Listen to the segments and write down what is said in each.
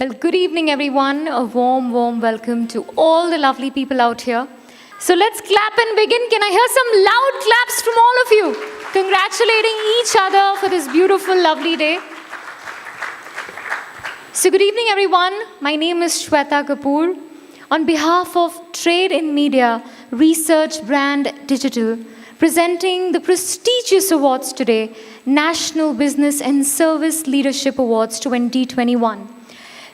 Well, good evening, everyone. A warm, warm welcome to all the lovely people out here. So let's clap and begin. Can I hear some loud claps from all of you? Congratulating each other for this beautiful, lovely day. So good evening, everyone. My name is Shweta Kapoor. On behalf of Trade in Media, Research Brand Digital, presenting the prestigious awards today, National Business and Service Leadership Awards 2021.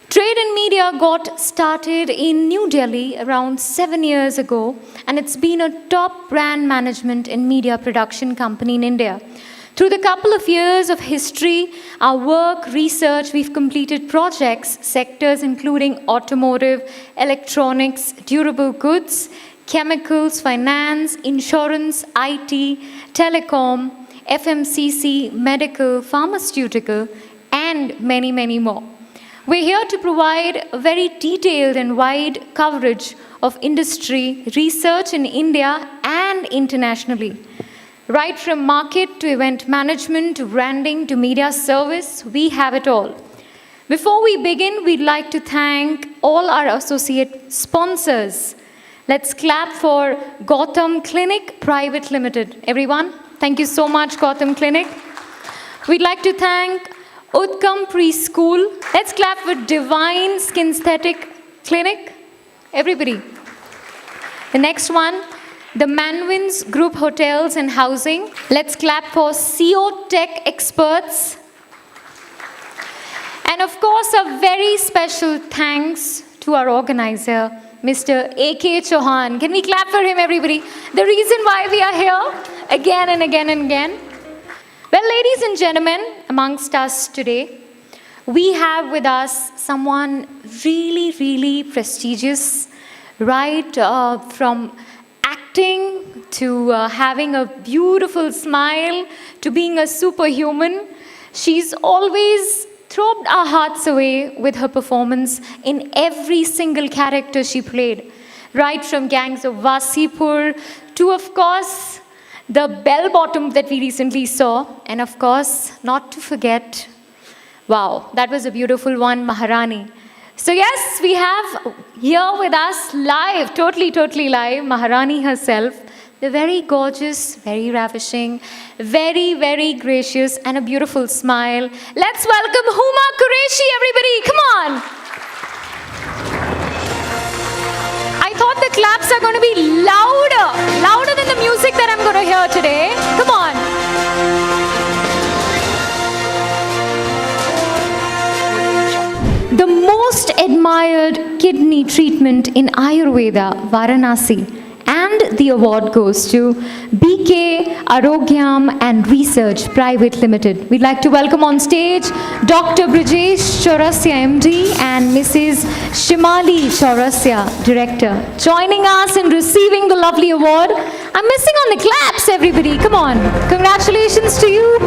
Trade in Media got started in New Delhi around 7 years ago, and it's been a top brand management and media production company in India. Through the couple of years of history, our work, research, we've completed projects, sectors including automotive, electronics, durable goods, chemicals, finance, insurance, IT, telecom, FMCG, medical, pharmaceutical, and many, many more. We're here to provide a very detailed and wide coverage of industry research in India and internationally. Right from market to event management to branding to media service, we have it all. Before we begin, we'd like to thank all our associate sponsors. Let's clap for Gotham Clinic Private Limited. Everyone, thank you so much, Gotham Clinic. We'd like to thank Utkam Preschool. Let's clap for Divine Kinesthetic Clinic. Everybody. The next one, the Manvins Group Hotels and Housing. Let's clap for CO Tech Experts. And of course, a very special thanks to our organizer, Mr. A.K. Chauhan. Can we clap for him, everybody? The reason why we are here again and again and again. Well, ladies and gentlemen, amongst us today, we have with us someone really, really prestigious, right from acting to having a beautiful smile to being a superhuman. She's always throbbed our hearts away with her performance in every single character she played, right from Gangs of Wasipur to, of course, the bell bottom that we recently saw, and of course, not to forget, wow, that was a beautiful one, Maharani. So yes, we have here with us live, totally live, Maharani herself, the very gorgeous, very ravishing, very, very gracious, and a beautiful smile. Let's welcome Huma Qureshi, everybody, come on. I thought the claps are going to be louder than the music that I'm going to hear today. Come on. The most admired kidney treatment in Ayurveda, Varanasi. And the award goes to BK Arogyam and Research Private Limited. We'd like to welcome on stage Dr. Brijesh Chaurasia, MD, and Mrs. Shimali Chaurasia, Director. Joining us in receiving the lovely award. I'm missing on the claps, everybody. Come on. Congratulations to you.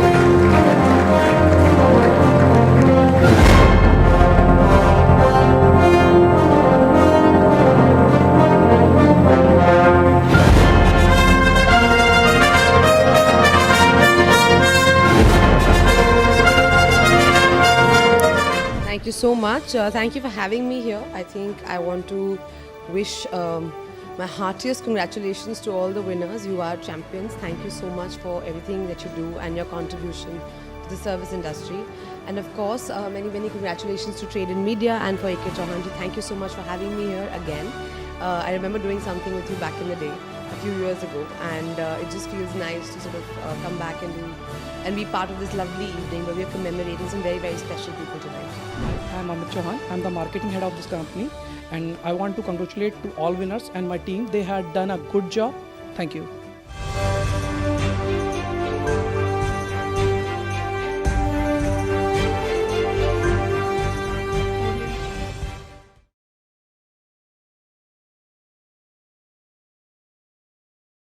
Thank you so much. Thank you for having me here. I think I want to wish my heartiest congratulations to all the winners. You are champions. Thank you so much for everything that you do and your contribution to the service industry. And of course, many congratulations to Trade in Media and for A.K. Chauhan. Thank you so much for having me here again. I remember doing something with you back in the day, a few years ago, and it just feels nice to sort of come back and be part of this lovely evening where we are commemorating some very, very special people tonight. I'm Amit Chauhan. I'm the marketing head of this company, and I want to congratulate to all winners and my team. They had done a good job. Thank you.